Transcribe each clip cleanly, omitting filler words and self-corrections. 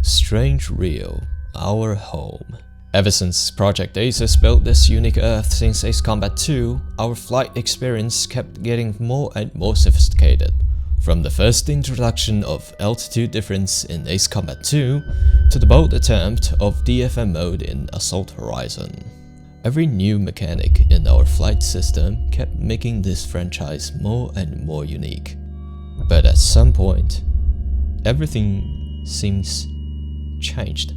Strange Rio, our home. Ever since Project Aces built this unique Earth since Ace Combat 2, our flight experience kept getting more and more sophisticated. From the first introduction of altitude difference in Ace Combat 2 to the bold attempt of DFM mode in Assault Horizon. Every new mechanic in our flight system kept making this franchise more and more unique. But at some point, everything seems changed.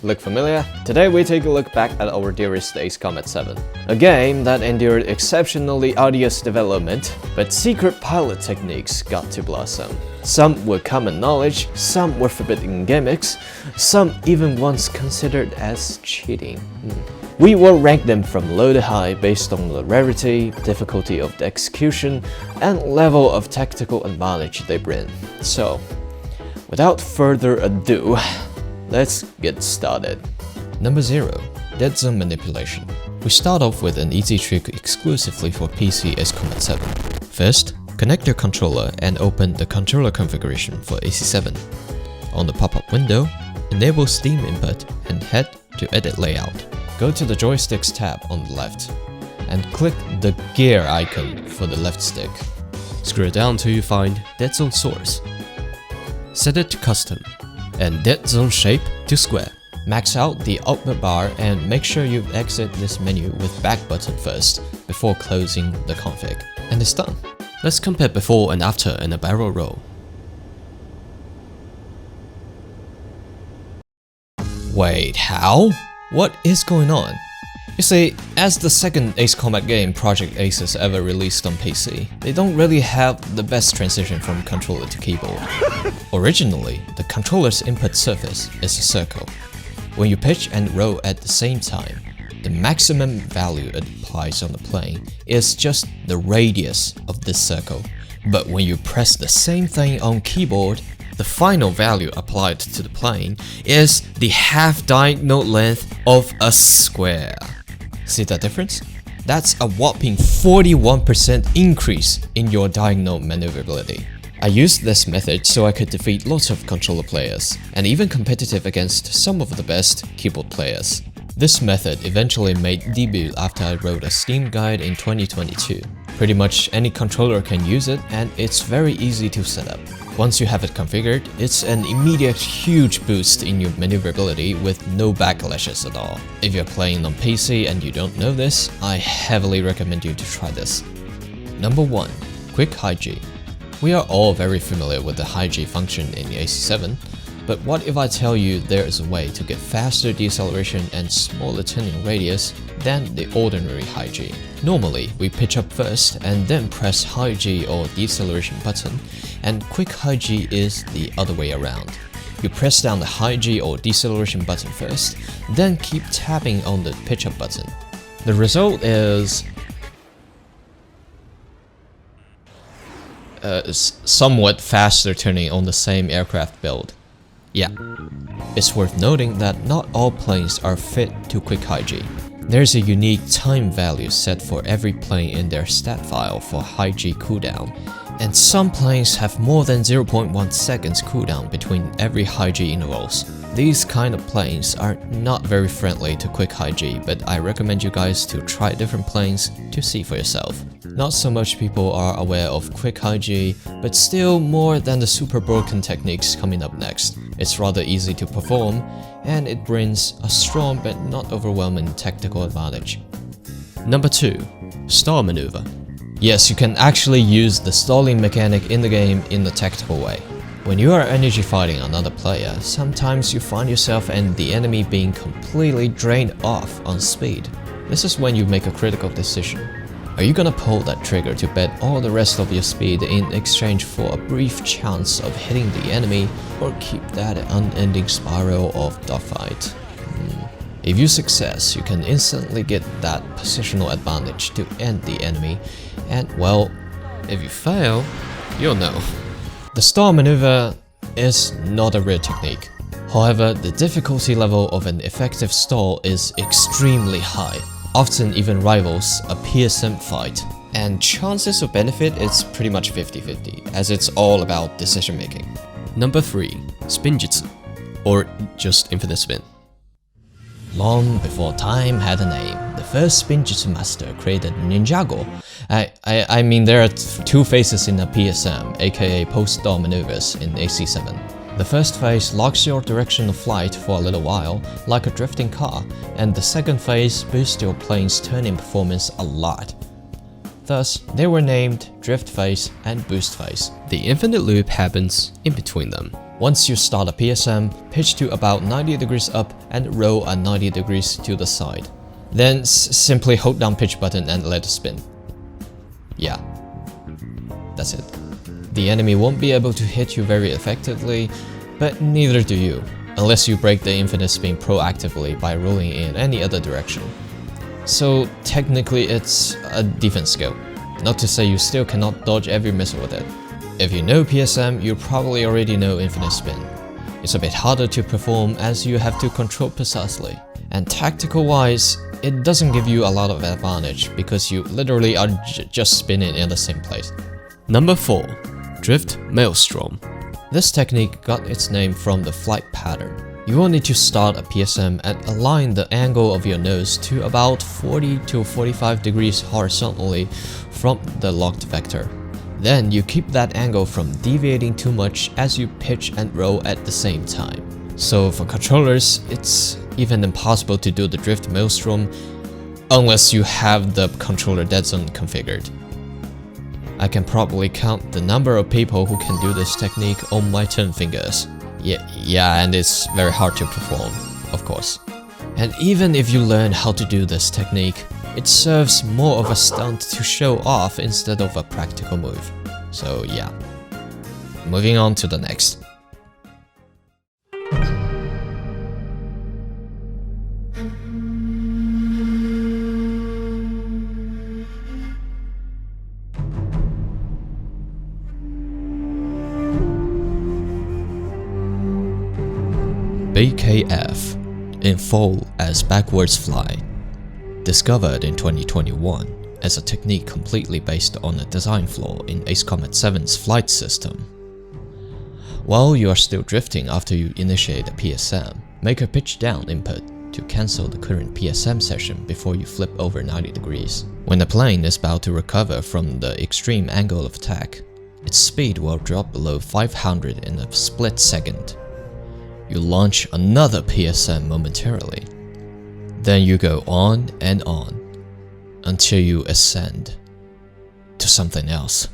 Look familiar? Today we take a look back at our dearest Ace Combat 7. A game that endured exceptionally arduous development, but secret pilot techniques got to blossom. Some were common knowledge, some were forbidden gimmicks, some even once considered as cheating. We will rank them from low to high based on the rarity, difficulty of the execution, and level of tactical advantage they bring. So, without further ado, let's get started. Number 0. Dead Zone Manipulation. We start off with an easy trick exclusively for PC Ace Combat 7. First, connect your controller and open the controller configuration for AC7. On the pop-up window, enable Steam input and head to Edit Layout. Go to the Joysticks tab on the left and click the gear icon for the left stick. Scroll down till you find Dead Zone Source. Set it to Custom and Dead Zone Shape to Square. Max out the output bar and make sure you exit this menu with back button first before closing the config. And it's done. Let's compare before and after in a barrel roll. Wait, how? What is going on? You see, as the second Ace Combat game Project Aces ever released on PC, they don't really have the best transition from controller to keyboard. Originally, the controller's input surface is a circle. When you pitch and roll at the same time, the maximum value it applies on the plane is just the radius of this circle. But when you press the same thing on keyboard, the final value applied to the plane is the half diagonal length of a square. See that difference? That's a whopping 41% increase in your diagonal maneuverability. I used this method so I could defeat lots of controller players, and even competitive against some of the best keyboard players. This method eventually made debut after I wrote a Steam guide in 2022. Pretty much any controller can use it, and it's very easy to set up. Once you have it configured, it's an immediate huge boost in your maneuverability with no backlashes at all. If you're playing on PC and you don't know this, I heavily recommend you to try this. Number 1. Quick High G. We are all very familiar with the High G function in AC7, but what if I tell you there is a way to get faster deceleration and smaller turning radius than the ordinary High G? Normally, we pitch up first and then press High G or deceleration button, and Quick High G is the other way around. You press down the High G or deceleration button first, then keep tapping on the pitch up button. The result is somewhat faster turning on the same aircraft build. Yeah, it's worth noting that not all planes are fit to Quick High G. There's a unique time value set for every plane in their stat file for High G cooldown, and some planes have more than 0.1 seconds cooldown between every High G intervals. These kind of planes are not very friendly to Quick High G, but I recommend you guys to try different planes to see for yourself. Not so much people are aware of Quick High G, but still more than the super broken techniques coming up next. It's rather easy to perform, and it brings a strong but not overwhelming tactical advantage. Number 2. Stall Maneuver. Yes, you can actually use the stalling mechanic in the game in a tactical way. When you are energy fighting another player, sometimes you find yourself and the enemy being completely drained off on speed. This is when you make a critical decision. Are you gonna pull that trigger to bet all the rest of your speed in exchange for a brief chance of hitting the enemy, or keep that unending spiral of dogfight? If you success, you can instantly get that positional advantage to end the enemy, and well, if you fail, you'll know. The stall maneuver is not a real technique. However, the difficulty level of an effective stall is extremely high, often even rivals a PSM fight. And chances of benefit is pretty much 50-50, as it's all about decision making. Number 3. Spinjitzu, or just infinite spin. Long before time had a name, the first Spinjitzu master created Ninjago. I mean, there are two phases in a PSM, aka post-stall maneuvers in AC7. The first phase locks your direction of flight for a little while, like a drifting car, and the second phase boosts your plane's turning performance a lot. Thus, they were named Drift Phase and Boost Phase. The infinite loop happens in between them. Once you start a PSM, pitch to about 90 degrees up and roll at 90 degrees to the side. Then simply hold down pitch button and let it spin. Yeah, that's it. The enemy won't be able to hit you very effectively, but neither do you, unless you break the infinite spin proactively by rolling in any other direction. So technically it's a defense skill, not to say you still cannot dodge every missile with it. If you know PSM, you probably already know infinite spin. It's a bit harder to perform as you have to control precisely. And tactical wise, it doesn't give you a lot of advantage because you literally are just spinning in the same place. Number 4. Drift Maelstrom. This technique got its name from the flight pattern. You will need to start a PSM and align the angle of your nose to about 40 to 45 degrees horizontally from the locked vector. Then you keep that angle from deviating too much as you pitch and roll at the same time. So for controllers, it's even impossible to do the Drift Maelstrom unless you have the controller dead zone configured. I can probably count the number of people who can do this technique on my 10 fingers. Yeah, and it's very hard to perform, of course. And even if you learn how to do this technique, it serves more of a stunt to show off instead of a practical move. So yeah. Moving on to the next. BKF, in full as backwards fly, discovered in 2021 as a technique completely based on a design flaw in Ace Combat 7's flight system. While you are still drifting after you initiate a PSM, make a pitch down input to cancel the current PSM session before you flip over 90 degrees. When the plane is about to recover from the extreme angle of attack, its speed will drop below 500 in a split second. You launch another PSM momentarily. Then you go on and on until you ascend to something else.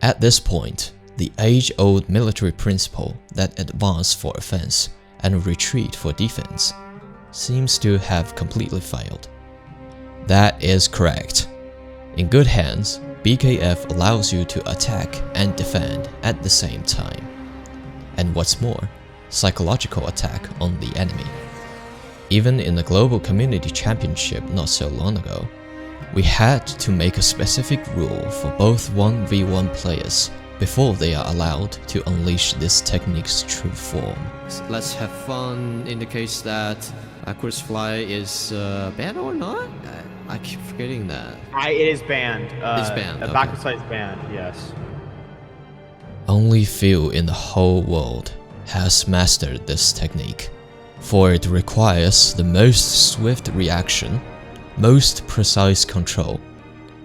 At this point, the age-old military principle that advance for offense and retreat for defense seems to have completely failed. That is correct. In good hands, BKF allows you to attack and defend at the same time. And what's more, psychological attack on the enemy. Even in the Global Community Championship not so long ago, we had to make a specific rule for both 1v1 players before they are allowed to unleash this technique's true form. Let's have fun in the case that backwards fly is banned or not? I keep forgetting that. It is banned. It's banned. Okay. Backwards fly is banned, yes. Only few in the whole world has mastered this technique, for it requires the most swift reaction, most precise control,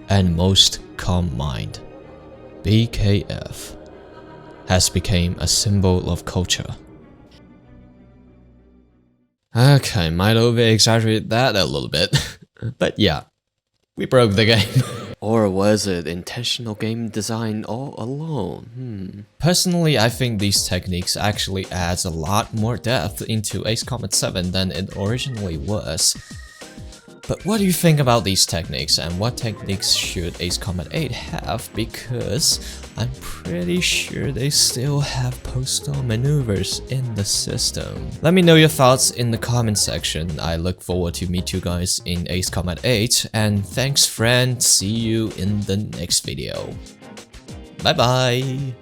and most calm mind. BKF has become a symbol of culture. Okay, might over-exaggerate that a little bit, but yeah, we broke the game. Or was it intentional game design all alone? Personally, I think these techniques actually adds a lot more depth into Ace Combat 7 than it originally was. But what do you think about these techniques, and what techniques should Ace Combat 8 have? Because I'm pretty sure they still have post-stall maneuvers in the system. Let me know your thoughts in the comment section. I look forward to meet you guys in Ace Combat 8, and thanks friend, see you in the next video. Bye bye!